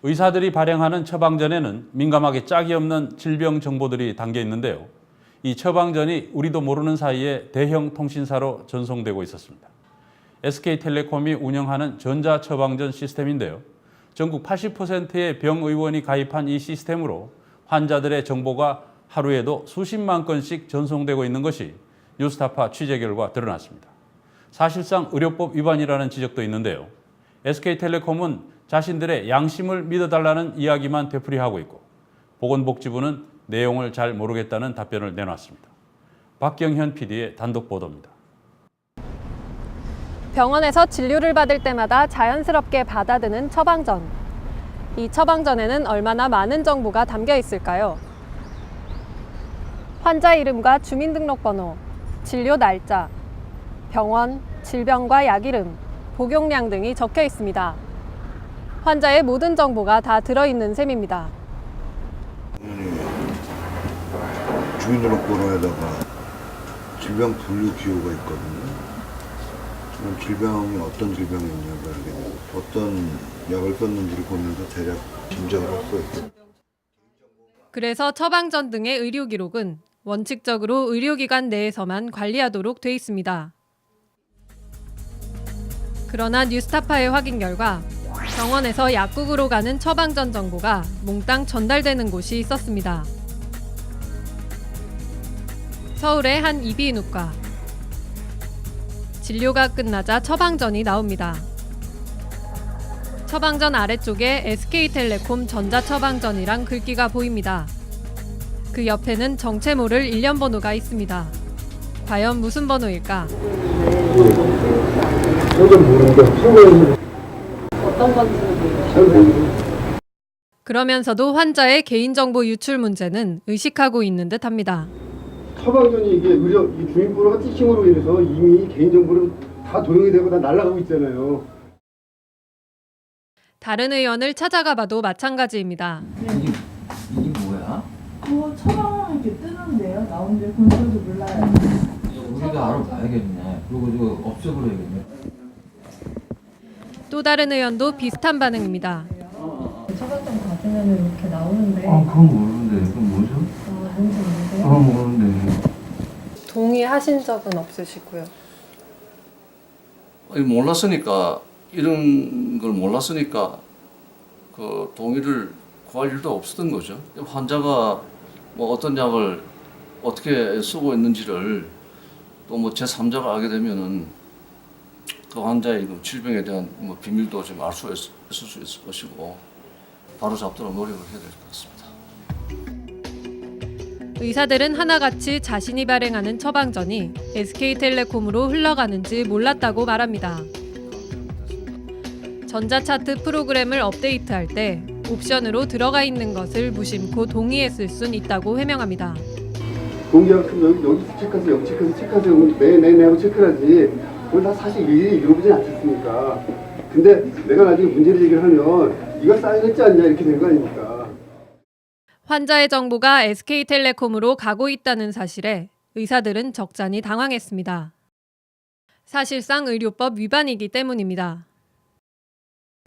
의사들이 발행하는 처방전에는 민감하게 짝이 없는 질병 정보들이 담겨 있는데요. 이 처방전이 우리도 모르는 사이에 대형 통신사로 전송되고 있었습니다. SK텔레콤이 운영하는 전자처방전 시스템인데요. 전국 80%의 병의원이 가입한 이 시스템으로 환자들의 정보가 하루에도 수십만 건씩 전송되고 있는 것이 뉴스타파 취재 결과 드러났습니다. 사실상 의료법 위반이라는 지적도 있는데요. SK텔레콤은 자신들의 양심을 믿어달라는 이야기만 되풀이하고 있고 보건복지부는 내용을 잘 모르겠다는 답변을 내놨습니다. 박경현 PD의 단독 보도입니다. 병원에서 진료를 받을 때마다 자연스럽게 받아드는 처방전. 이 처방전에는 얼마나 많은 정보가 담겨 있을까요? 환자 이름과 주민등록번호, 진료 날짜, 병원, 질병과 약 이름, 복용량 등이 적혀 있습니다. 환자의 모든 정보가 다 들어있는 셈입니다. 주민등록번호에다가 질병 분류 기호가 있거든요. 그럼 질병이 어떤 질병이냐고 알게 되고 어떤 약을 썼는지를 보면서 대략 짐작을 할 수 있고. 그래서 처방전 등의 의료 기록은 원칙적으로 의료기관 내에서만 관리하도록 돼 있습니다. 그러나 뉴스타파의 확인 결과 병원에서 약국으로 가는 처방전 정보가 몽땅 전달되는 곳이 있었습니다. 서울의 한 이비인후과. 진료가 끝나자 처방전이 나옵니다. 처방전 아래쪽에 SK텔레콤 전자처방전이랑 글귀가 보입니다. 그 옆에는 정체 모를 일련 번호가 있습니다. 과연 무슨 번호일까? 어떤 건지는 그러면서도 환자의 개인정보 유출 문제는 의식하고 있는 듯합니다. 처방전이 이게 의료 이 주민번호가 티칭으로 인해서 이미 개인정보로 다 도용이 되고 다 날아가고 있잖아요. 다른 의원을 찾아가 봐도 마찬가지입니다. 이게 뭐야? 그거 처방 이렇게 뜨는데요. 나온데 본인도 몰라요. 우리가 알아봐야겠네. 그리고 저 없애버려야겠네. 또 다른 의원도 비슷한 반응입니다. 처방전 받으면 이렇게 나오는데. 그건 모르는데. 그건 뭐죠? 뭔지 모르세요? 모르는데. 동의하신 적은 없으시고요. 몰랐으니까 이런 걸 몰랐으니까 그 동의를 구할 일도 없었던 거죠. 환자가 뭐 어떤 약을 어떻게 쓰고 있는지를 또 뭐 제3자가 알게 되면은 그 환자의 그 질병에 대한 뭐 비밀도 좀 알 수 있을 수 있을 것이고 바로 잡도록 노력을 해야 될 것 같습니다. 의사들은 하나같이 자신이 발행하는 처방전이 SK텔레콤으로 흘러가는지 몰랐다고 말합니다. 전자차트 프로그램을 업데이트할 때 옵션으로 들어가 있는 것을 무심코 동의했을 순 있다고 해명합니다. 동의하고 여기 체크해서 여기 체크해서 네네네 하고 체크를 하지. 그걸 다 사실 일일이 읽어보진 않겠습니까? 근데 내가 나중에 문제를 얘기를 하면 이거 사인했지 않냐 이렇게 된 거 아닙니까? 환자의 정보가 SK텔레콤으로 가고 있다는 사실에 의사들은 적잖이 당황했습니다. 사실상 의료법 위반이기 때문입니다.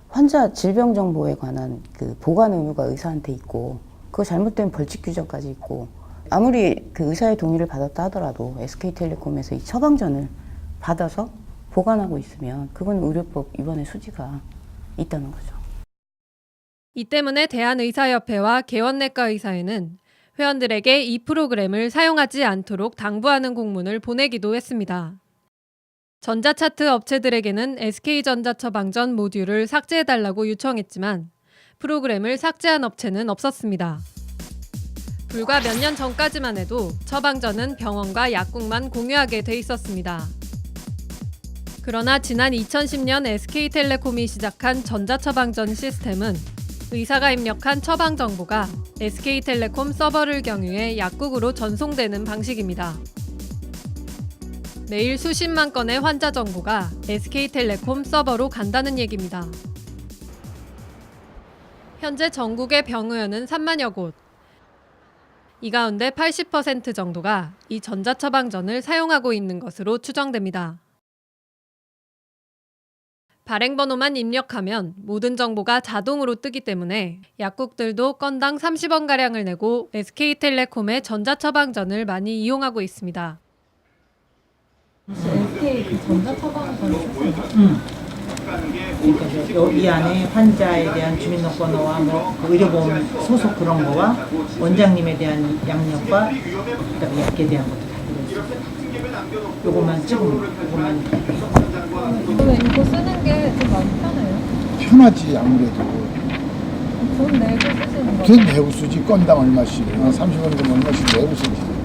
환자 질병 정보에 관한 그 보관 의무가 의사한테 있고 그거 잘못되면 벌칙 규정까지 있고 아무리 그 의사의 동의를 받았다 하더라도 SK텔레콤에서 이 처방전을 받아서 보관하고 있으면 그건 의료법 위반의 소지가 있다는 거죠. 이 때문에 대한의사협회와 개원내과의사회는 회원들에게 이 프로그램을 사용하지 않도록 당부하는 공문을 보내기도 했습니다. 전자차트 업체들에게는 SK전자처방전 모듈을 삭제해달라고 요청했지만 프로그램을 삭제한 업체는 없었습니다. 불과 몇 년 전까지만 해도 처방전은 병원과 약국만 공유하게 돼 있었습니다. 그러나 지난 2010년 SK텔레콤이 시작한 전자처방전 시스템은 의사가 입력한 처방 정보가 SK텔레콤 서버를 경유해 약국으로 전송되는 방식입니다. 매일 수십만 건의 환자 정보가 SK텔레콤 서버로 간다는 얘기입니다. 현재 전국의 병의원은 3만여 곳. 이 가운데 80% 정도가 이 전자처방전을 사용하고 있는 것으로 추정됩니다. 발행번호만 입력하면 모든 정보가 자동으로 뜨기 때문에 약국들도 건당 30원가량을 내고 SK텔레콤의 전자처방전을 많이 이용하고 있습니다. SK 그 전자처방전을 쓰세요? 그러니까 이 안에 환자에 대한 주민등록번호와 뭐 의료보험 소속 그런 거와 원장님에 대한 양력과 그다음에 약에 대한 것도 다 들어있어요. 요것만 찍으면 요것만. 그러면 이거 쓰는 게 좀 마음 편해요? 편하지 아무래도. 돈 내고 쓰시는 거죠? 돈 내고 쓰지 건당 얼마씩 30원이면 얼마씩 내고 쓰지.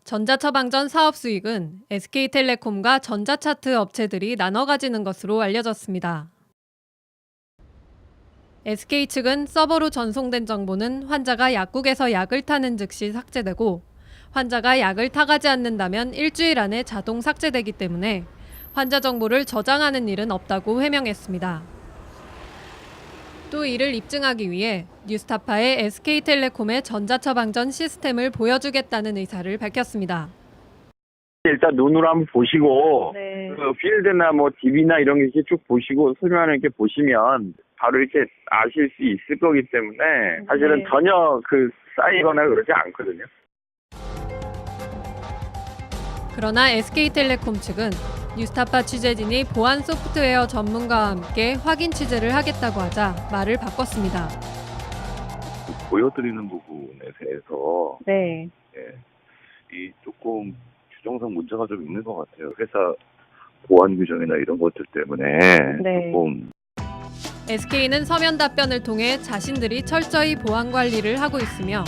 전자처방전 사업 수익은 SK텔레콤과 전자차트 업체들이 나눠 가지는 것으로 알려졌습니다. SK 측은 서버로 전송된 정보는 환자가 약국에서 약을 타는 즉시 삭제되고 환자가 약을 타가지 않는다면 일주일 안에 자동 삭제되기 때문에 환자 정보를 저장하는 일은 없다고 해명했습니다. 또 이를 입증하기 위해 뉴스타파의 SK텔레콤의 전자처방전 시스템을 보여주겠다는 의사를 밝혔습니다. 일단 눈으로 한번 보시고 네. 그 필드나 뭐 DB나 이런 게 이렇게 쭉 보시고 소리만을 이렇게 보시면 바로 이렇게 아실 수 있을 거기 때문에 사실은 네. 전혀 그 쌓이거나 그러지 않거든요. 그러나 SK텔레콤 측은 뉴스타파 취재진이 보안 소프트웨어 전문가와 함께 확인 취재를 하겠다고 하자 말을 바꿨습니다. 보여드리는 부분에 대해서 네. 이 조금 규정상 문제가 좀 있는 것 같아요. 회사 보안 규정이나 이런 것들 때문에 네. 조금. SK는 서면 답변을 통해 자신들이 철저히 보안 관리를 하고 있으며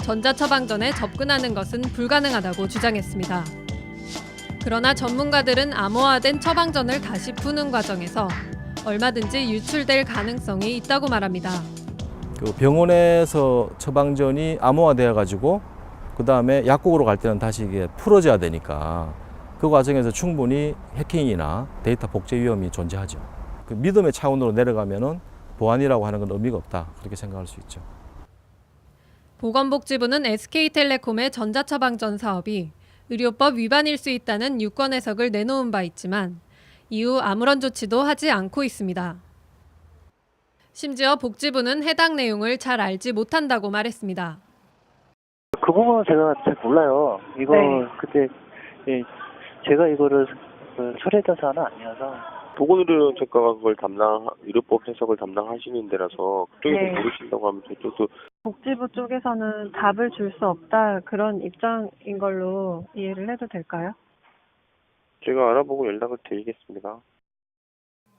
전자처방전에 접근하는 것은 불가능하다고 주장했습니다. 그러나 전문가들은 암호화된 처방전을 다시 푸는 과정에서 얼마든지 유출될 가능성이 있다고 말합니다. 그 병원에서 처방전이 암호화되어 가지고 그 다음에 약국으로 갈 때는 다시 이게 풀어져야 되니까 그 과정에서 충분히 해킹이나 데이터 복제 위험이 존재하죠. 그 믿음의 차원으로 내려가면은 보안이라고 하는 건 의미가 없다 그렇게 생각할 수 있죠. 보건복지부는 SK텔레콤의 전자처방전 사업이 의료법 위반일 수 있다는 유권 해석을 내놓은 바 있지만 이후 아무런 조치도 하지 않고 있습니다. 심지어 복지부는 해당 내용을 잘 알지 못한다고 말했습니다. 그 부분은 제가 잘 몰라요. 이거 네. 그때 제가 이거를 처리했던 사안은 아니어서. 보건의료정책과가 그걸 의료법 해석을 담당하시는 데라서 그쪽에서 네. 모르신다고 하면 저쪽도. 복지부 쪽에서는 답을 줄 수 없다 그런 입장인 걸로 이해를 해도 될까요? 제가 알아보고 연락을 드리겠습니다.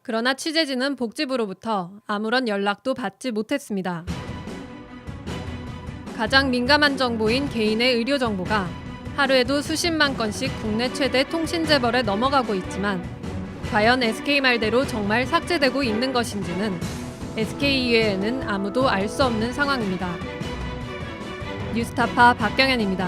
그러나 취재진은 복지부로부터 아무런 연락도 받지 못했습니다. 가장 민감한 정보인 개인의 의료 정보가 하루에도 수십만 건씩 국내 최대 통신 재벌에 넘어가고 있지만 과연 SK 말대로 정말 삭제되고 있는 것인지는 SK 이외에는 아무도 알 수 없는 상황입니다. 뉴스타파 박경현입니다.